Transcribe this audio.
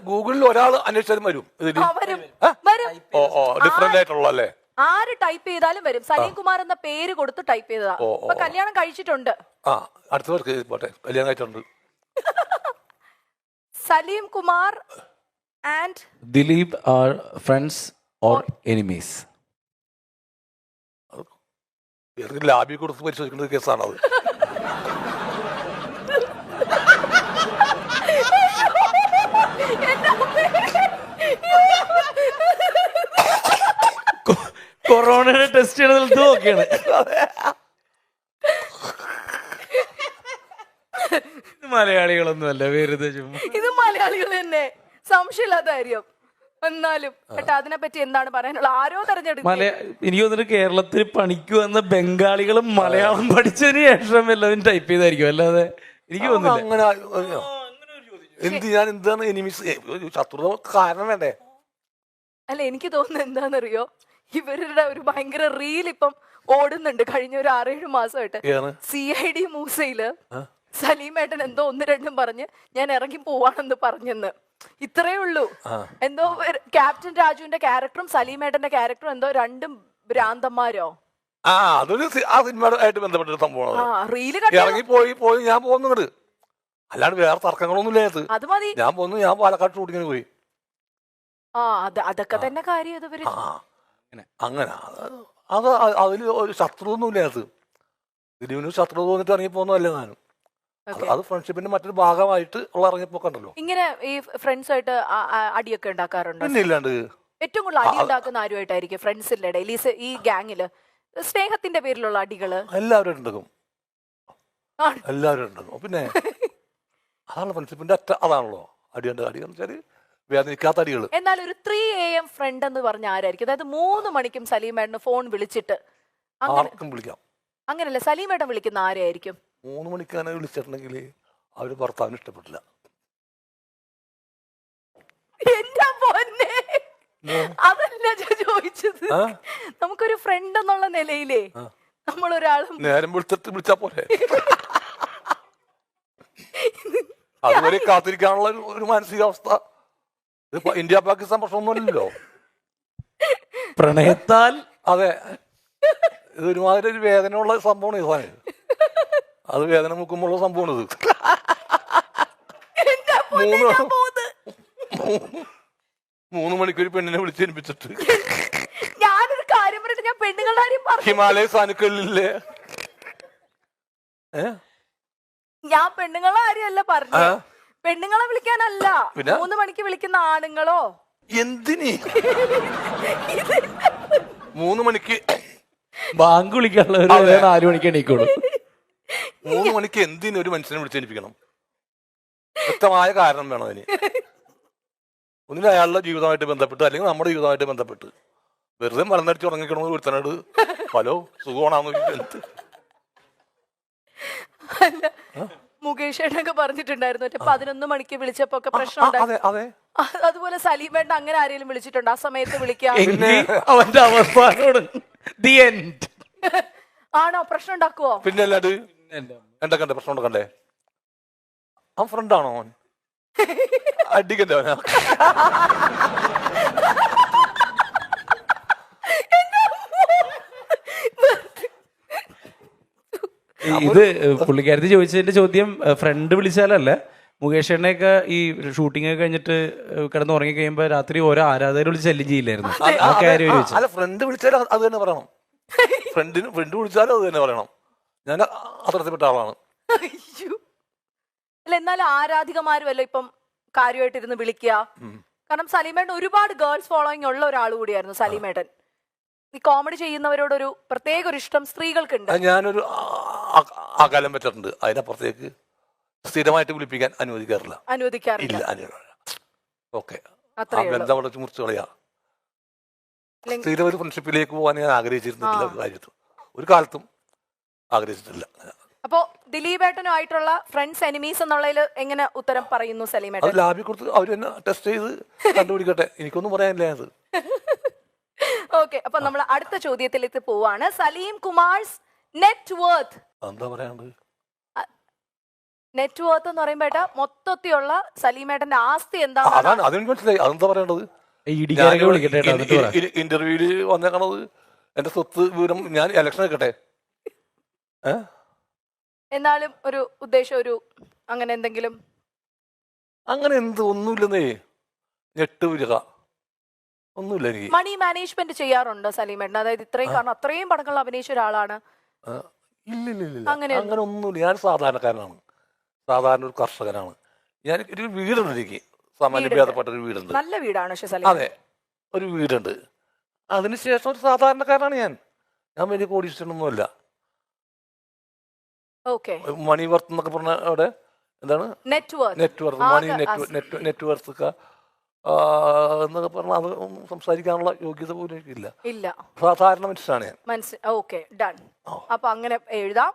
ഗൂഗിളിൽ ഒരാൾ അന്വേഷിച്ചാലും വരും ഇതിൽ. വരും. ഡിഫറെന്റ് ആയിട്ടുള്ള അല്ലേ? ആര് ടൈപ്പ് ചെയ്താലും വരും. സലീം കുമാർ എന്ന പേര് കൊടുത്ത് ടൈപ്പ് ചെയ്തതാ. ഇപ്പൊ കല്യാണം കഴിച്ചിട്ടുണ്ട്. അടുത്തവർക്ക് പോട്ടെ, കല്യാണം കഴിച്ചിട്ടുണ്ട്. Salim Kumar and Dileep are friends or enemies? ലാബി കൊടുത്ത് പരിശോധിക്കേണ്ട കേസാണത്. കൊറോണ ടെസ്റ്റ് ചെയ്യണത് നോക്കിയാണ്. മലയാളികളൊന്നും അല്ല, വെറുതെ ചുമ്മാ. ഇത് മലയാളികൾ തന്നെ, സംശയമില്ലാത്ത കാര്യം. എന്നാലും അതിനെപ്പറ്റി എന്താണ് പറയാനുള്ള? ആരോ തെരഞ്ഞെടുക്കും. എനിക്ക് തോന്നുന്നു കേരളത്തിൽ പണിക്ക് വന്ന ബംഗാളികളും മലയാളം പഠിച്ചതിന് ശേഷം എല്ലാവരും ടൈപ്പ് ചെയ്തായിരിക്കും, അല്ലാതെ എനിക്ക് തോന്നുന്നില്ല. എന്താണ് ശത്രുത കാരണം വേണ്ടേ? അല്ല, എനിക്ക് തോന്നുന്നത് എന്താണെന്നറിയോ, ഇവരുടെ ഒരു ഭയങ്കര റീൽ ഇപ്പം ഓടുന്നുണ്ട് കഴിഞ്ഞ ഒരു 6-7 മാസമായിട്ട്. CID മൂസയില് സലീമേട്ടൻ എന്തോ 1-2 പറഞ്ഞ് ഞാൻ ഇറങ്ങി പോവാണെന്ന് പറഞ്ഞെന്ന്. ഇത്രേ ഉള്ളൂ. എന്തോ ക്യാപ്റ്റൻ രാജുവിന്റെ ക്യാരക്ടറും സലീമേട്ടന്റെ ക്യാരക്ടറും എന്തോ 2 ഭ്രാന്തന്മാരോ. അതൊരു ആ സിനിമയായിട്ട് ബന്ധപ്പെട്ട സംഭവമാണ്. റീല് ഇറങ്ങി പോയി ഞാൻ പോകുന്നുണ്ട്, അല്ലാണ്ട് വേറെ തർക്കങ്ങളൊന്നും ഇല്ലാത്ത. അത് മതി. ഞാൻ പാലക്കാട് ഷൂട്ടിങ്ങിന് പോയി. അതൊക്കെ തന്നെ കാര്യം. അങ്ങനെ അത് അതില് ഒരു ശത്രുതൊന്നും ഇല്ലാത്ത. ദിലീപിന് ശത്രു തോന്നിട്ട് ഇറങ്ങി പോകുന്നതല്ലേ ഞാനും. അത് ഫ്രണ്ട്ഷിപ്പിന്റെ മറ്റൊരു ഭാഗമായിട്ട് ഉള്ള ഇറങ്ങിപ്പോക്കണ്ടല്ലോ. ഇങ്ങനെ ഈ ഫ്രണ്ട്സ് ആയിട്ട് അടിയൊക്കെ ഉണ്ടാക്കാറുണ്ട്? പിന്നെ ഇല്ലാണ്ട്. ഏറ്റവും കൂടുതൽ അടി ഉണ്ടാക്കുന്ന ആരുമായിട്ടായിരിക്കും ഫ്രണ്ട്സിന്റെ ഇടയിൽ, ഈ ഗാങ്ങില്? സ്നേഹത്തിന്റെ പേരിലുള്ള അടികള് എല്ലാവരും ഉണ്ടാക്കും. പിന്നെ അതാണ് ഫ്രണ്ട്ഷിപ്പിന്റെ അതാണല്ലോ അടിയുണ്ട്. അടിയെന്ന് വെച്ചാല് വേദനിക്കാത്ത അടികൾ. എന്നാൽ ഒരു 3 AM ഫ്രണ്ട് എന്ന് പറഞ്ഞ ആരായിരിക്കും? അതായത് 3 മണിക്കും സലീമേട്ടന് ഫോൺ വിളിച്ചിട്ട് ആർക്കും വിളിക്കാം. അങ്ങനല്ല, സലീമേട്ടൻ വിളിക്കുന്ന ആരായിരിക്കും? 3 മണിക്കാണ് വിളിച്ചിട്ടുണ്ടെങ്കിൽ അവര് ഭർത്താവിന് ഇഷ്ടപ്പെട്ടില്ല. എന്റെ പൊന്നേ, അതല്ല ഞാൻ ചോദിച്ചത്. നമുക്കൊരു ഫ്രണ്ട് എന്നുള്ള നിലയിലേ നമ്മളൊരാളും നേരം വിളിച്ചാ പോലെ അതുവരെ കാത്തിരിക്കാനുള്ള ഒരു മാനസികാവസ്ഥ. ഇന്ത്യ പാകിസ്ഥാൻ പ്രശ്നമൊന്നുമല്ലല്ലോ പ്രണയത്താൽ. അതെ, ഇത് ഒരുമാതിരി ഒരു വേദനയുള്ള സംഭവമാണ് ഈ സാധനം. അത് വേദന മുക്കുമ്പോഴുള്ള സംഭവമാണ് ഇത്. 3 മണിക്കൊരു പെണ്ണിനെ വിളിച്ചേൽപ്പിച്ചിട്ട് ഞാനൊരു കാര്യം പറഞ്ഞിട്ട് ഞാൻ പെണ്ണുങ്ങളുടെ കാര്യം പറഞ്ഞു. ഹിമാലയ സാനുക്കളിലെ ഞാൻ പെണ്ണുങ്ങളെ കാര്യമല്ല പറഞ്ഞു, പെണ്ണുങ്ങളെ വിളിക്കാനല്ല. 3 മണിക്ക് വിളിക്കുന്ന ആണുങ്ങളോ എന്തിനീ 3 മണിക്ക് ബാങ്ക് വിളിക്കാനുള്ളവർ 4 മണിക്ക് എണീക്കുള്ളൂ. 3 മണിക്ക് എന്തിനും ഒരു മനുഷ്യനെ വിളിച്ചേൽപ്പിക്കണം? വ്യക്തമായ കാരണം വേണം അതിന്. ഒന്നിനും അയാളുടെ ജീവിതമായിട്ട് ബന്ധപ്പെട്ട് അല്ലെങ്കിൽ നമ്മുടെ ജീവിതമായിട്ട് ബന്ധപ്പെട്ട് വെറുതെ മലന്നടിച്ച് ഉറങ്ങിക്കണമെന്ന് ഒരുത്തനോട് ഹലോ സുഖമാണെന്ന് മുകേഷ് ഏട്ടനൊക്കെ പറഞ്ഞിട്ടുണ്ടായിരുന്നു 11 മണിക്ക് വിളിച്ചപ്പോ ഒക്കെ പ്രശ്നം. അതുപോലെ സലീമേട്ടൻ അങ്ങനെ ആരെങ്കിലും വിളിച്ചിട്ടുണ്ട്? ആ സമയത്ത് വിളിക്കാം അവന്റെ അവസാനോട് ആണോ? പ്രശ്നം ഉണ്ടാക്കുവോ? പിന്നെ അല്ലാണ്ട് എന്തൊക്കെ പ്രശ്നം ഉണ്ടാക്കണ്ടേ? അവൻ ഫ്രണ്ടാണോ? അവൻ അടിക്കണ്ടേ അവനാ? ഇത് പുള്ളിക്കാരത്തി ചോദിച്ചതിന്റെ ചോദ്യം ഫ്രണ്ട് വിളിച്ചാലല്ല, മുകേഷ് എണ്ണയൊക്കെ ഈ ഷൂട്ടിംഗ് ഒക്കെ കഴിഞ്ഞിട്ട് കിടന്ന് ഉറങ്ങി കഴിയുമ്പോ രാത്രി ഓരോ ആരാധകർ വിളിച്ച് ശല്യം ചെയ്യില്ലായിരുന്നു. ആ കാര്യം ചോദിച്ചു. അല്ല, ഫ്രണ്ട് വിളിച്ചാലും അത് തന്നെ പറയണം. ഫ്രണ്ട് വിളിച്ചാലും അത് തന്നെ പറയണം. ഞാൻ അത്തരത്തിൽപ്പെട്ട ആളാണ്. അല്ല, എന്നാലും ആരാധികമാരുമല്ല ഇപ്പം കാര്യമായിട്ടിരുന്ന് വിളിക്കുക. കാരണം സലീമേട്ടൻ ഒരുപാട് ഗേൾസ് ഫോളോയിങ് ഉള്ള ഒരാൾ കൂടിയായിരുന്നു സലീമേട്ടൻ. ഈ കോമഡി ചെയ്യുന്നവരോടൊരു പ്രത്യേക ഒരു ഇഷ്ടം സ്ത്രീകൾക്കുണ്ട്. ഞാനൊരു അകലം പറ്റിട്ടുണ്ട്. അതിനപ്പുറത്തേക്ക് സ്ഥിരമായിട്ട് വിളിപ്പിക്കാൻ അനുവദിക്കാറില്ല. ഓക്കെ, ബന്ധം അവിടെ മുറിച്ച് കളയാ. സ്ഥിരം ഒരു ഫ്രണ്ട്ഷിപ്പിലേക്ക് പോകാൻ ഞാൻ ആഗ്രഹിച്ചിരുന്നില്ല. കാര്യത്തിൽ ഒരു കാലത്തും ആഗ്രഹിച്ചിട്ടില്ല. അപ്പോ ദിലീപേട്ടനുമായിട്ടുള്ള ഫ്രണ്ട്സ് എനിമീസ് എന്നുള്ളതിൽ എങ്ങനെ ഉത്തരം പറയുന്നു സലീമേട്ടൻ? ലാബി കൊടുത്ത് അവർ തന്നെ ടെസ്റ്റ് ചെയ്ത് കണ്ടുപിടിക്കട്ടെ. എനിക്കൊന്നും പറയാനില്ല അത്. ഓക്കെ, അപ്പൊ നമ്മൾ അടുത്ത ചോദ്യത്തിലേക്ക് പോവാണ്. Salim Kumar's net worth. എന്താ പറയാണ്ട്? നെറ്റ് വർത്ത് എന്ന് പറയുമ്പോ ഏട്ടാ മൊത്തത്തിലുള്ള സലീമേട്ടന്റെ ആസ്തി എന്താണ്? അതാണ് അതെനിക്ക് മനസ്സിലായി. അതെന്താ പറയേണ്ടത്? ഇടിക്കാരൊക്കെ വിളിക്കട്ടെ കേട്ടോ, എന്നിട്ട് പറ. ഇന്റർവ്യൂല് വന്നേക്കണത് എന്റെ സ്വത്ത് വിവരം ഞാൻ ഇലക്ഷൻ വെക്കട്ടെ. എന്നാലും ഒരു ഉദ്ദേശം, ഒരു അങ്ങനെ എന്തെങ്കിലും? അങ്ങനെ എന്ത് ഒന്നുമില്ലെന്നേ. ഞെട്ട് വരിക ഒന്നുമില്ല എനിക്ക്. മണി മാനേജ്മെന്റ് ചെയ്യാറുണ്ടോ സലീമേട്ടൻ? അതായത് ഇത്രയും, കാരണം അത്രയും പടങ്ങളിൽ അഭിനയിച്ച ഒരാളാണ്. ഇല്ലില്ല, അങ്ങനെ ഒന്നുമില്ല. ഞാൻ സാധാരണക്കാരനാണ്, സാധാരണ ഒരു കർഷകനാണ്. ഞാൻ ഒരു വീടുണ്ട്, എനിക്ക് സാമാന്യ ഭേദപ്പെട്ട ഒരു വീടുണ്ട്. നല്ല വീടാണ് പക്ഷെ സലീം. അതെ, ഒരു വീടുണ്ട്. അതിനുശേഷം ഒരു സാധാരണക്കാരനാണ് ഞാൻ. ഞാൻ വലിയ കോടീശ്വരനൊന്നുമല്ല. ഓക്കെ. മണി വർത്ത് എന്നൊക്കെ പറഞ്ഞ അവിടെ എന്താണ് നെറ്റ് വർത്ത്, മണി നെറ്റ് വർത്ത് ഒക്കെ എന്നൊക്കെ പറഞ്ഞാൽ അത് സംസാരിക്കാനുള്ള യോഗ്യത പോലും എനിക്കില്ല. ഇല്ല, സാധാരണ മനുഷ്യനാണ് ഞാൻ. Okay, done. അപ്പൊ അങ്ങനെ എഴുതാം.